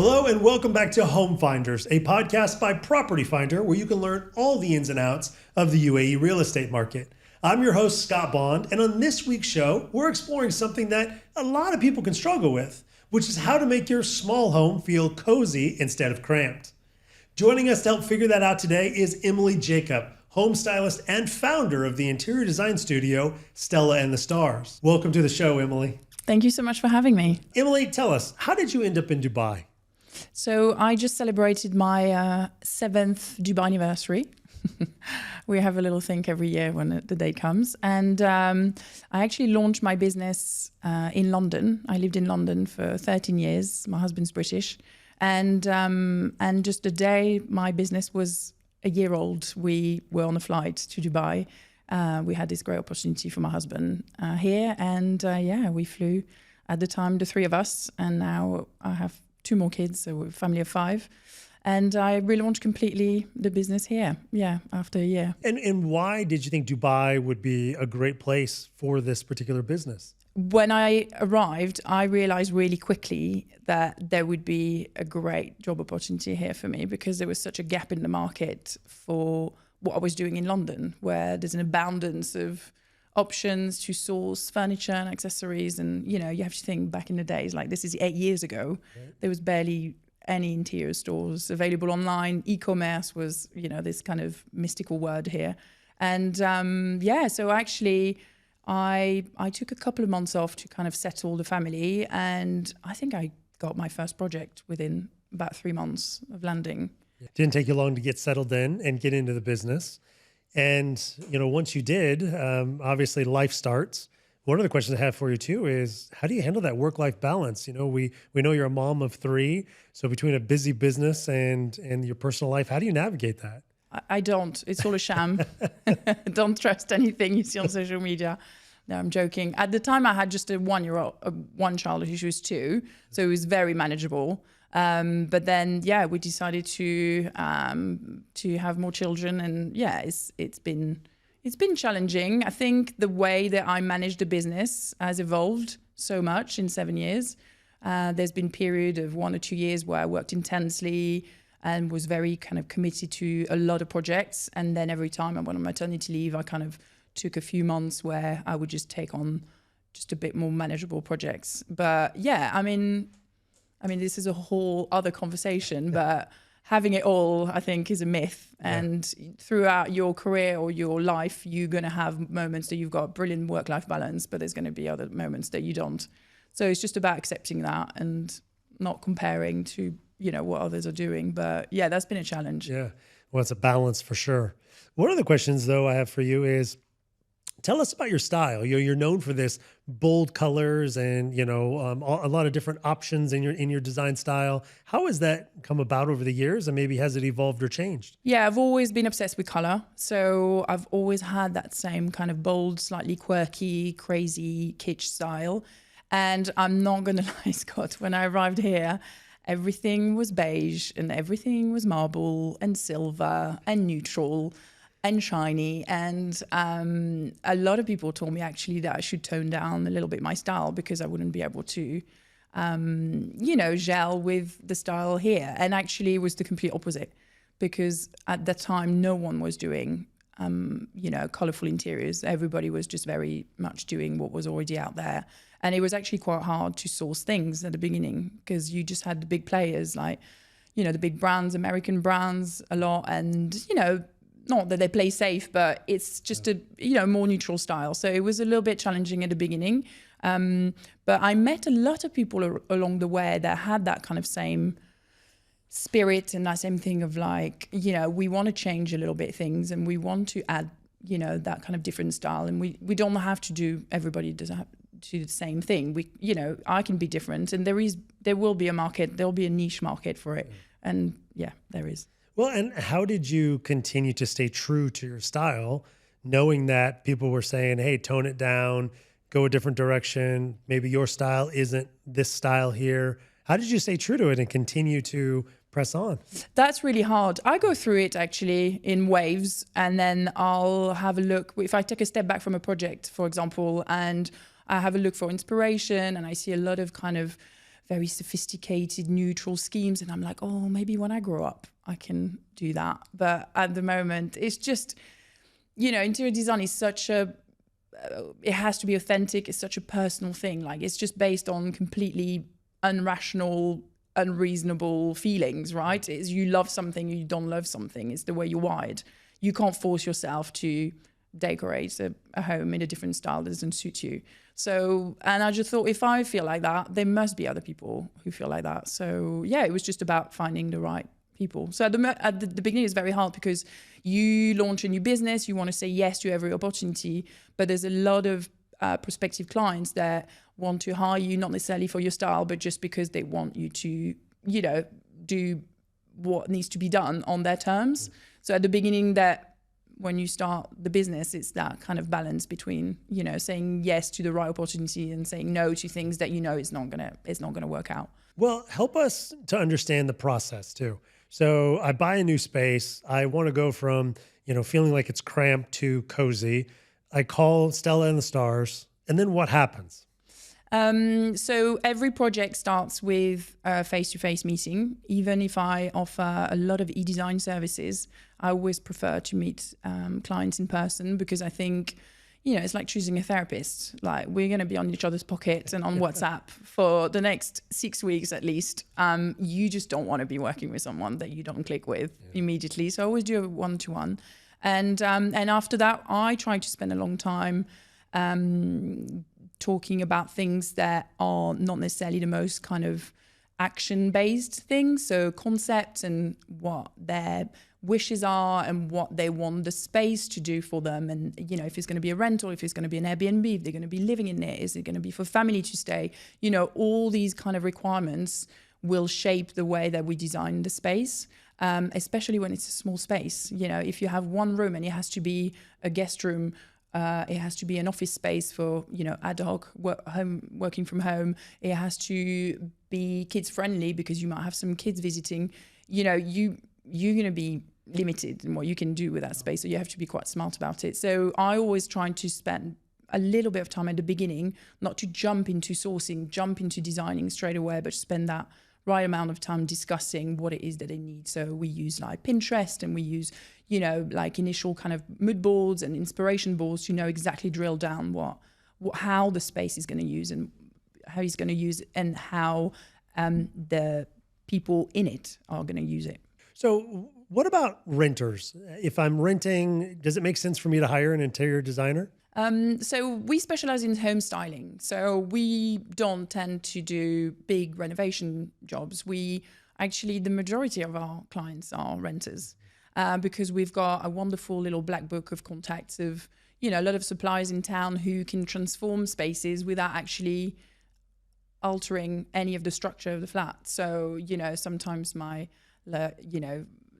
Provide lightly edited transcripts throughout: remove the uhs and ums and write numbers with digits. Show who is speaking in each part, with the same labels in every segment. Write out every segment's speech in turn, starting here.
Speaker 1: Hello and welcome back to Home Finders, a podcast by Property Finder where you can learn all the ins and outs of the UAE real estate market. I'm your host, Scott Bond, and on this week's show, we're exploring something that a lot of people can struggle with, which is how to make your small home feel cozy instead of cramped. Joining us to help figure that out today is Emilie Jacob, home stylist and founder of the interior design studio, Stella and the Stars. Welcome to the show, Emilie.
Speaker 2: Thank you so much for having me.
Speaker 1: Emilie, tell us, how did you end up in Dubai?
Speaker 2: So I just celebrated my 7th Dubai anniversary. We have a little thing every year when the day comes. And I actually launched my business in London. I lived in London for 13 years. My husband's British. And just the day my business was a year old, we were on a flight to Dubai. We had this great opportunity for my husband here. And we flew at the time, the three of us. And now I have 2 more kids, so we're a family of 5. And I relaunched completely the business here, after a year.
Speaker 1: And why did you think Dubai would be a great place for this particular business?
Speaker 2: When I arrived, I realized really quickly that there would be a great job opportunity here for me because there was such a gap in the market for what I was doing in London, where there's an abundance of options to source furniture and accessories. And, you have to think back in the days, like this is 8 years ago, there was barely any interior stores available online. E-commerce was, this kind of mystical word here. And so actually I took a couple of months off to kind of settle the family. And I think I got my first project within about 3 months of landing.
Speaker 1: It didn't take you long to get settled in and get into the business. And, once you did, obviously life starts. One of the questions I have for you too is, how do you handle that work-life balance? We know you're a mom of 3. So between a busy business and your personal life, how do you navigate that?
Speaker 2: I don't. It's all a sham. Don't trust anything you see on social media. No, I'm joking. At the time, I had just a 1-year-old, one child who was 2. So it was very manageable. But then, we decided to have more children, and it's been challenging. I think the way that I manage the business has evolved so much in 7 years. There's been a period of 1 or 2 years where I worked intensely and was very kind of committed to a lot of projects. And then every time I went on maternity leave, I kind of took a few months where I would just take on just a bit more manageable projects. But I mean, this is a whole other conversation, but having it all, I think, is a myth. And throughout your career or your life, you're going to have moments that you've got brilliant work-life balance, but there's going to be other moments that you don't. So it's just about accepting that and not comparing to, what others are doing. But that's been a challenge. Yeah.
Speaker 1: Well, it's a balance for sure. One of the questions, though, I have for you is, tell us about your style. You're known for this bold colors and, a lot of different options in your design style. How has that come about over the years, and maybe has it evolved or changed?
Speaker 2: Yeah, I've always been obsessed with color. So I've always had that same kind of bold, slightly quirky, crazy kitsch style. And I'm not going to lie, Scott, when I arrived here, everything was beige and everything was marble and silver and neutral and shiny. And a lot of people told me actually that I should tone down a little bit my style because I wouldn't be able to, gel with the style here. And actually it was the complete opposite, because at that time, no one was doing, colorful interiors. Everybody was just very much doing what was already out there. And it was actually quite hard to source things at the beginning because you just had the big players like, the big brands, American brands a lot. And, not that they play safe, but it's just a, more neutral style. So it was a little bit challenging at the beginning. But I met a lot of people along the way that had that kind of same spirit and that same thing of like, we want to change a little bit things and we want to add, that kind of different style. And we don't have to do, everybody does have to do the same thing. I can be different, and there will be a market, there'll be a niche market for it. And there is.
Speaker 1: Well, and how did you continue to stay true to your style, knowing that people were saying, hey, tone it down, go a different direction, maybe your style isn't this style here? How did you stay true to it and continue to press on?
Speaker 2: That's really hard. I go through it actually in waves, and then I'll have a look. If I take a step back from a project, for example, and I have a look for inspiration and I see a lot of kind of very sophisticated, neutral schemes. And I'm like, oh, maybe when I grow up, I can do that. But at the moment, it's just, interior design is such it has to be authentic. It's such a personal thing. Like, it's just based on completely unrational, unreasonable feelings, right? It's you love something, you don't love something. It's the way you're wired. You can't force yourself to decorate a home in a different style that doesn't suit you. So, and I just thought, if I feel like that, there must be other people who feel like that. So yeah, it was just about finding the right people. So at the beginning, it's very hard because you launch a new business, you want to say yes to every opportunity, but there's a lot of prospective clients that want to hire you, not necessarily for your style, but just because they want you to, do what needs to be done on their terms. So at the beginning, when you start the business, it's that kind of balance between, saying yes to the right opportunity and saying no to things that it's not gonna work out.
Speaker 1: Well, help us to understand the process too. So I buy a new space. I want to go from, feeling like it's cramped to cozy. I call Stella and the stars. And then what happens?
Speaker 2: So every project starts with a face-to-face meeting. Even if I offer a lot of e-design services, I always prefer to meet clients in person because I think, it's like choosing a therapist. Like, we're going to be on each other's pockets and on WhatsApp for the next 6 weeks at least. You just don't want to be working with someone that you don't click with immediately. So I always do a one-to-one. And after that, I try to spend a long time talking about things that are not necessarily the most kind of action-based things. So concepts and what their wishes are and what they want the space to do for them. And, if it's going to be a rental, if it's going to be an Airbnb, if they're going to be living in it, is it going to be for family to stay? All these kind of requirements will shape the way that we design the space. Especially when it's a small space. If you have one room and it has to be a guest room, it has to be an office space for, ad hoc working from home. It has to be kids friendly because you might have some kids visiting. You're going to be limited in what you can do with that space. So you have to be quite smart about it. So I always try to spend a little bit of time at the beginning, not to jump into sourcing, jump into designing straight away, but spend that right amount of time discussing what it is that they need. So we use like Pinterest and we use, like initial kind of mood boards and inspiration boards to exactly drill down how the space is going to use and how he's going to use it and how the people in it are going to use it.
Speaker 1: So what about renters? If I'm renting, does it make sense for me to hire an interior designer?
Speaker 2: So we specialize in home styling. So we don't tend to do big renovation jobs. The majority of our clients are renters because we've got a wonderful little black book of contacts of, a lot of suppliers in town who can transform spaces without actually altering any of the structure of the flat. So, sometimes my,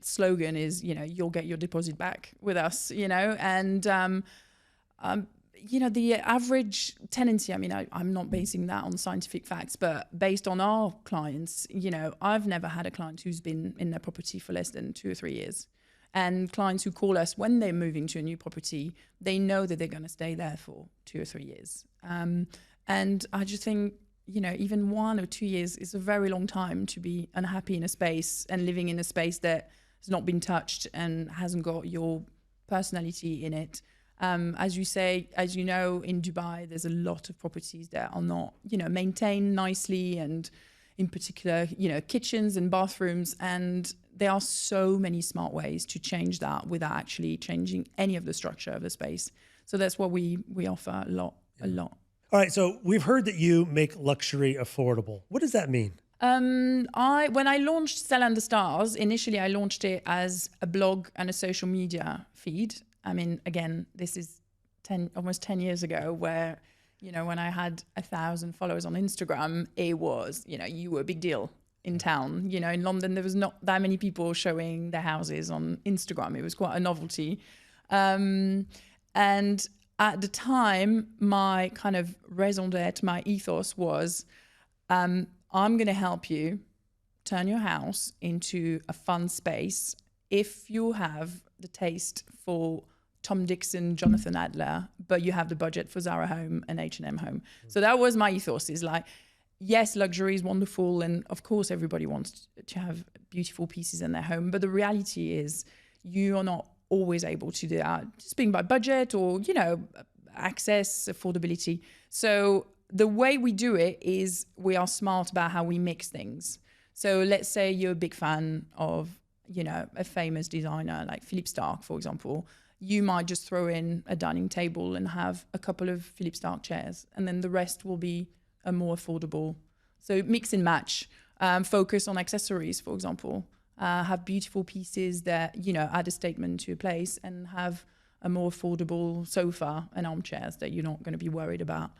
Speaker 2: slogan is, you'll get your deposit back with us, and, the average tenancy, I'm not basing that on scientific facts, but based on our clients, I've never had a client who's been in their property for less than 2 or 3 years. And clients who call us when they're moving to a new property, they know that they're going to stay there for 2 or 3 years. And I just think, even 1 or 2 years is a very long time to be unhappy in a space and living in a space that has not been touched and hasn't got your personality in it. As you know, in Dubai, there's a lot of properties that are not, maintained nicely, and in particular, kitchens and bathrooms. And there are so many smart ways to change that without actually changing any of the structure of the space. So that's what we offer a lot.
Speaker 1: All right. So we've heard that you make luxury affordable. What does that mean?
Speaker 2: When I launched Stella and the Stars, initially I launched it as a blog and a social media feed. Again, this is almost 10 years ago where, when I had 1,000 followers on Instagram, it was, you were a big deal in town. In London, there was not that many people showing their houses on Instagram. It was quite a novelty. And at the time, my kind of raison d'etre, my ethos was, I'm going to help you turn your house into a fun space if you have the taste for Tom Dixon, Jonathan Adler, but you have the budget for Zara Home and H&M Home. So that was my ethos, is like, yes, luxury is wonderful. And of course, everybody wants to have beautiful pieces in their home. But the reality is you are not always able to do that, just being by budget or, access, affordability. So the way we do it is we are smart about how we mix things. So let's say you're a big fan of, a famous designer like Philippe Starck, for example. You might just throw in a dining table and have a couple of Philippe Starck chairs, and then the rest will be a more affordable. So mix and match, focus on accessories, for example, have beautiful pieces that, add a statement to a place, and have a more affordable sofa and armchairs that you're not going to be worried about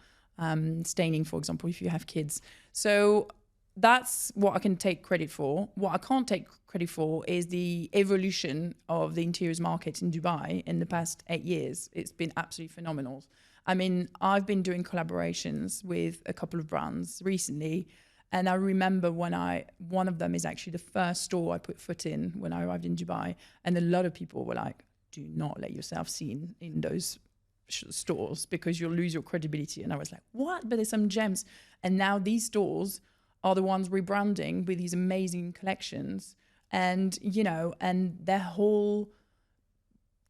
Speaker 2: staining, for example, if you have kids. So that's what I can take credit for. What I can't take credit for is the evolution of the interiors market in Dubai in the past 8 years. It's been absolutely phenomenal. I mean, I've been doing collaborations with a couple of brands recently, and I remember one of them is actually the first store I put foot in when I arrived in Dubai, and a lot of people were like, do not let yourself seen in those stores because you'll lose your credibility. And I was like, what? But there's some gems. And now these stores are the ones rebranding with these amazing collections. And, and their whole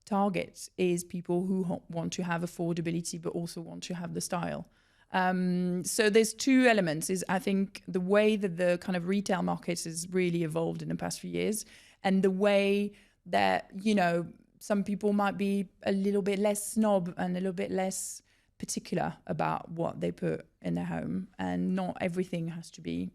Speaker 2: target is people who want to have affordability, but also want to have the style. So there's two elements. Is I think the way that the kind of retail market has really evolved in the past few years, and the way that, some people might be a little bit less snob and a little bit less particular about what they put in their home. And not everything has to be,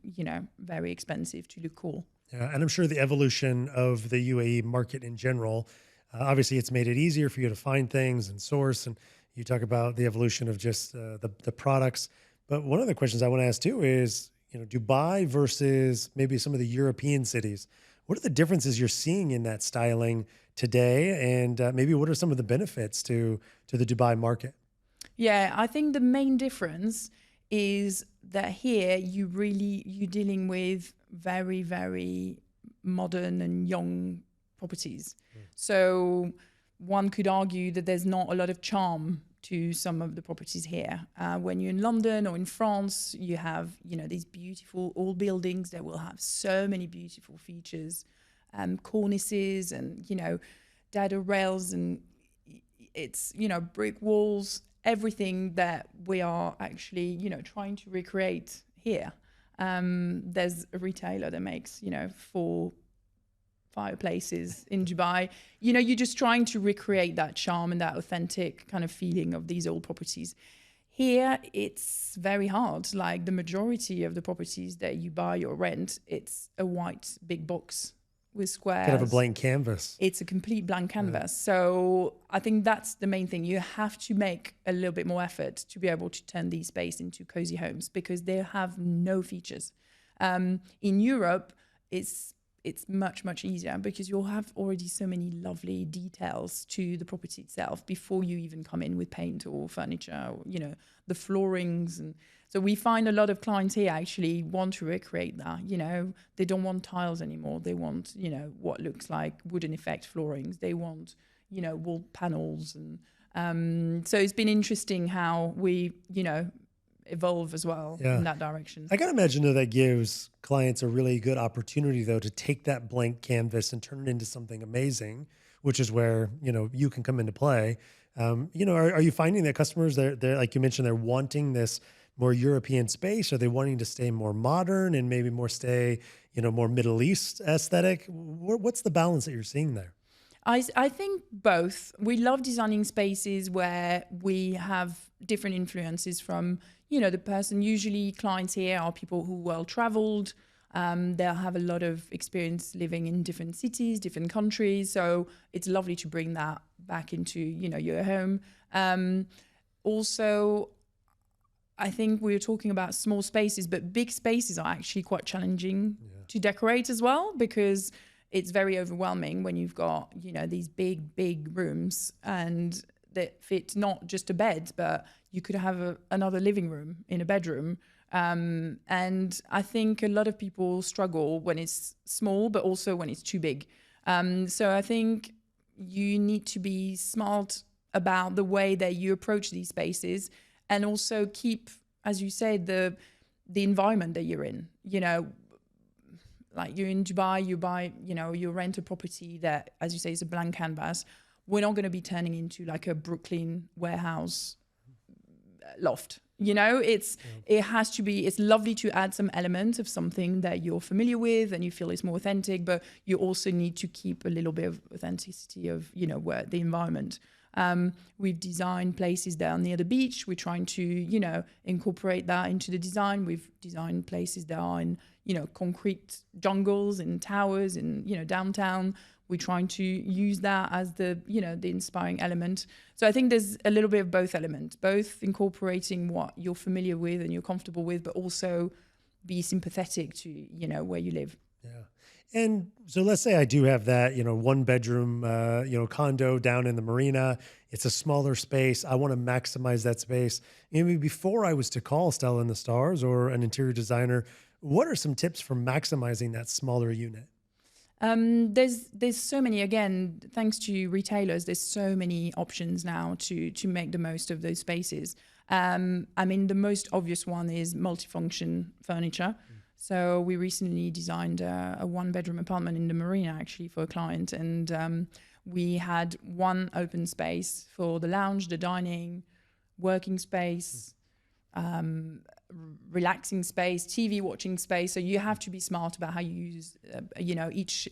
Speaker 2: very expensive to look cool.
Speaker 1: Yeah, and I'm sure the evolution of the UAE market in general, obviously it's made it easier for you to find things and source. And you talk about the evolution of just the products. But one of the questions I want to ask too is, Dubai versus maybe some of the European cities. What are the differences you're seeing in that styling today? And maybe what are some of the benefits to the Dubai market?
Speaker 2: Yeah, I think the main difference is that here you're dealing with very, very modern and young properties. So one could argue that there's not a lot of charm to some of the properties here. When you're in London or in France, you have, these beautiful old buildings that will have so many beautiful features, cornices and, dado rails, and it's, brick walls, everything that we are actually, trying to recreate here. There's a retailer that makes, 4 fireplaces in Dubai. You're just trying to recreate that charm and that authentic kind of feeling of these old properties. Here, it's very hard. Like the majority of the properties that you buy or rent, it's a white big box with squares.
Speaker 1: Kind of a blank canvas.
Speaker 2: It's a complete blank canvas. Yeah. So I think that's the main thing. You have to make a little bit more effort to be able to turn these space into cozy homes because they have no features. In Europe, it's much, much easier because you'll have already so many lovely details to the property itself before you even come in with paint or furniture, or, the floorings. And so we find a lot of clients here actually want to recreate that. They don't want tiles anymore. They want, what looks like wooden effect floorings. They want, wall panels. And so it's been interesting how we, evolve as well in that direction.
Speaker 1: I gotta imagine though that gives clients a really good opportunity though to take that blank canvas and turn it into something amazing, which is where you can come into play. Are you finding that customers they're like you mentioned, they're wanting this more European space? Are they wanting to stay more modern and maybe more stay more Middle East aesthetic? What's the balance that you're seeing there?
Speaker 2: I think both. We love designing spaces where we have different influences from, the person. Usually clients here are people who well-traveled. They'll have a lot of experience living in different cities, different countries. So it's lovely to bring that back into, your home. Also, I think we were talking about small spaces, but big spaces are actually quite challenging to decorate as well because it's very overwhelming when you've got, these big rooms and that fit not just a bed, but you could have another living room in a bedroom. And I think a lot of people struggle when it's small, but also when it's too big. So I think you need to be smart about the way that you approach these spaces and also keep, as you said, the the environment that you're in. Like you're in Dubai, you rent a property that, as you say, is a blank canvas. We're not going to be turning into like a Brooklyn warehouse loft. It has to be, it's lovely to add some elements of something that you're familiar with and you feel is more authentic, but you also need to keep a little bit of authenticity of, where the environment. We've designed places that are near the beach. We're trying to, incorporate that into the design. We've designed places that are in, concrete jungles and towers and, downtown. We're trying to use that as the inspiring element. So I think there's a little bit of both elements, both incorporating what you're familiar with and you're comfortable with, but also be sympathetic to, where you live.
Speaker 1: Yeah. And so let's say I do have that, 1 bedroom, condo down in the marina. It's a smaller space. I want to maximize that space. Maybe before I was to call Stella and the Stars or an interior designer, what are some tips for maximizing that smaller unit?
Speaker 2: There's so many, again, thanks to retailers, there's so many options now to make the most of those spaces. The most obvious one is multifunction furniture. So we recently designed a 1-bedroom apartment in the marina, actually, for a client. And we had one open space for the lounge, the dining, working space, relaxing space, TV watching space. So you have to be smart about how you use, each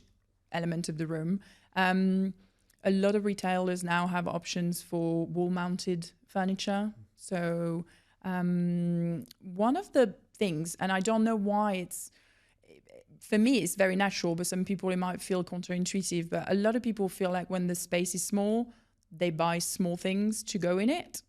Speaker 2: element of the room. A lot of retailers now have options for wall-mounted furniture. So one of the things, and I don't know why for me, it's very natural, but some people, it might feel counterintuitive, but a lot of people feel like when the space is small, they buy small things to go in it.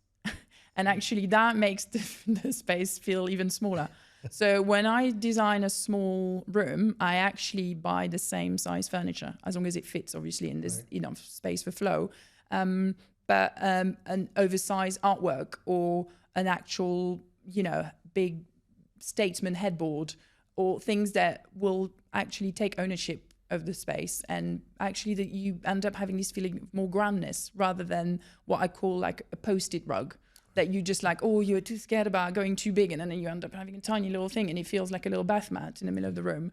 Speaker 2: And actually that makes the space feel even smaller. So when I design a small room, I actually buy the same size furniture, as long as it fits, obviously, and there's enough space for flow. But an oversized artwork or an actual, big statement headboard, or things that will actually take ownership of the space, and actually that you end up having this feeling of more grandness rather than what I call like a post-it rug that you just like, oh, you're too scared about going too big, and then you end up having a tiny little thing and it feels like a little bath mat in the middle of the room.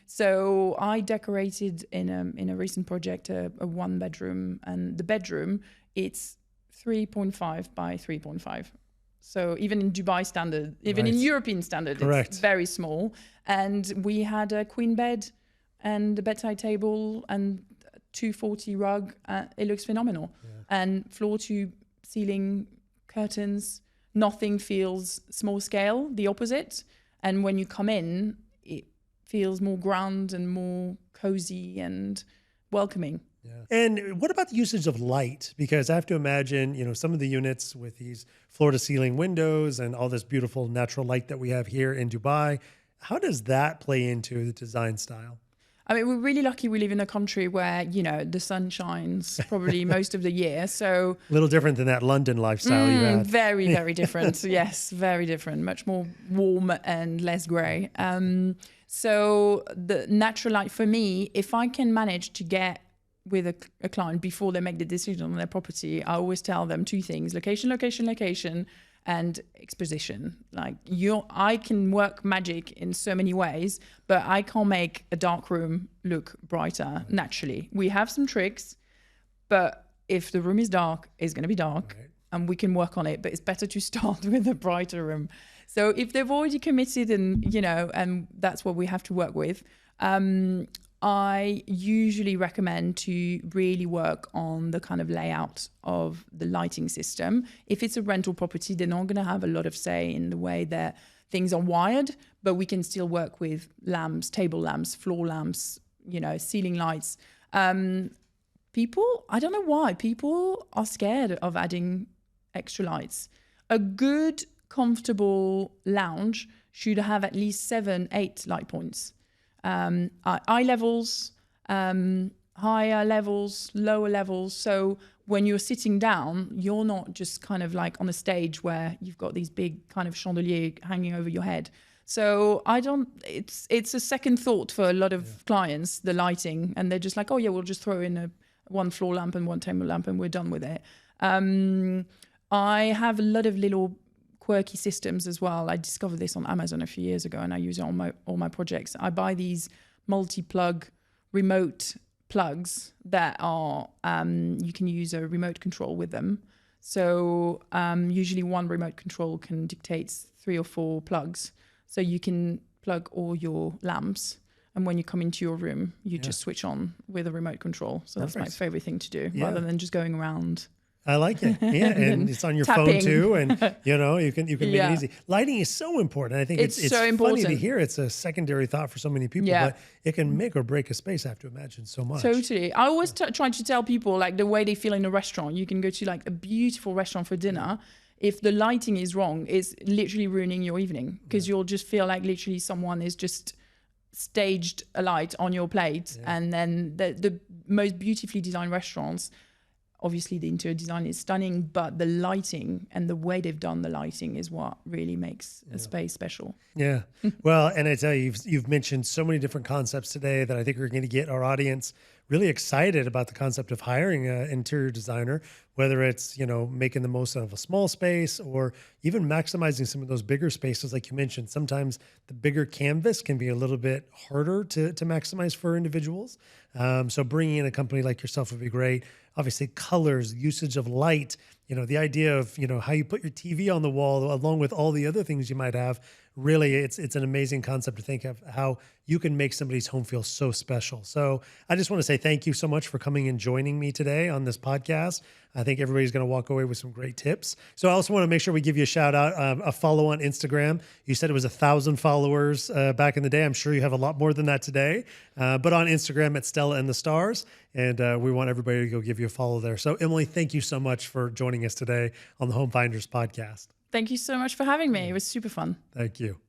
Speaker 2: So I decorated in a recent project a 1-bedroom, and the bedroom, it's 3.5 by 3.5. So even in Dubai standard, even in European standard, it's very small. And we had a queen bed and a bedside table and 240 rug. It looks phenomenal. Yeah. And floor to ceiling curtains, nothing feels small scale, the opposite. And when you come in, it feels more grand and more cozy and welcoming.
Speaker 1: Yeah. And what about the usage of light? Because I have to imagine, some of the units with these floor to ceiling windows and all this beautiful natural light that we have here in Dubai, how does that play into the design style?
Speaker 2: We're really lucky we live in a country where, the sun shines probably most of the year. So
Speaker 1: a little different than that London lifestyle you had.
Speaker 2: Very, very different. Yes, very different. Much more warm and less grey. So the natural light for me, if I can manage to get with a client before they make the decision on their property, I always tell them 2 things: location, location, location, and exposition. Like I can work magic in so many ways, but I can't make a dark room look brighter naturally. We have some tricks, but if the room is dark, it's going to be dark, and we can work on it, but it's better to start with a brighter room. So if they've already committed and that's what we have to work with, I usually recommend to really work on the kind of layout of the lighting system. If it's a rental property, they're not going to have a lot of say in the way that things are wired, but we can still work with lamps, table lamps, floor lamps, ceiling lights. People, I don't know why, people are scared of adding extra lights. A good, comfortable lounge should have at least 7, 8 light points. Eye levels, higher levels, lower levels. So when you're sitting down, you're not just kind of like on a stage where you've got these big kind of chandelier hanging over your head. So it's a second thought for a lot of clients, the lighting, and they're just like, oh yeah, we'll just throw in one floor lamp and one table lamp and we're done with it. I have a lot of little quirky systems as well. I discovered this on Amazon a few years ago, and I use it on all my projects. I buy these multi-plug remote plugs that are you can use a remote control with them. So usually one remote control can dictate 3 or 4 plugs. So you can plug all your lamps, and when you come into your room, you just switch on with a remote control. So that's my favorite thing to do, rather than just going around.
Speaker 1: I like it. Yeah, and it's on your phone too, and you can make it easy. Lighting is so important. I think it's so important. Funny to hear it's a secondary thought for so many people, but it can make or break a space, I have to imagine, so much.
Speaker 2: Totally. I always try to tell people, like, the way they feel in a restaurant. You can go to like a beautiful restaurant for dinner. If the lighting is wrong, it's literally ruining your evening, because you'll just feel like literally someone is just staged a light on your plate. And then the most beautifully designed restaurants, obviously the interior design is stunning, but the lighting and the way they've done the lighting is what really makes a space special. Yeah.
Speaker 1: Well, and I tell you, you've mentioned so many different concepts today that I think are going to get our audience really excited about the concept of hiring an interior designer, whether it's, making the most out of a small space or even maximizing some of those bigger spaces. Like you mentioned, sometimes the bigger canvas can be a little bit harder to maximize for individuals. So bringing in a company like yourself would be great. Obviously, colors, usage of light, the idea of, how you put your TV on the wall along with all the other things you might have. Really, it's an amazing concept to think of how you can make somebody's home feel so special. So I just want to say thank you so much for coming and joining me today on this podcast. I think everybody's going to walk away with some great tips. So I also want to make sure we give you a shout out, a follow on Instagram. You said it was 1,000 followers back in the day. I'm sure you have a lot more than that today. But on Instagram at Stella and the Stars. And we want everybody to go give you a follow there. So Emilie, thank you so much for joining us today on the Home Finders podcast.
Speaker 2: Thank you so much for having me. It was super fun.
Speaker 1: Thank you.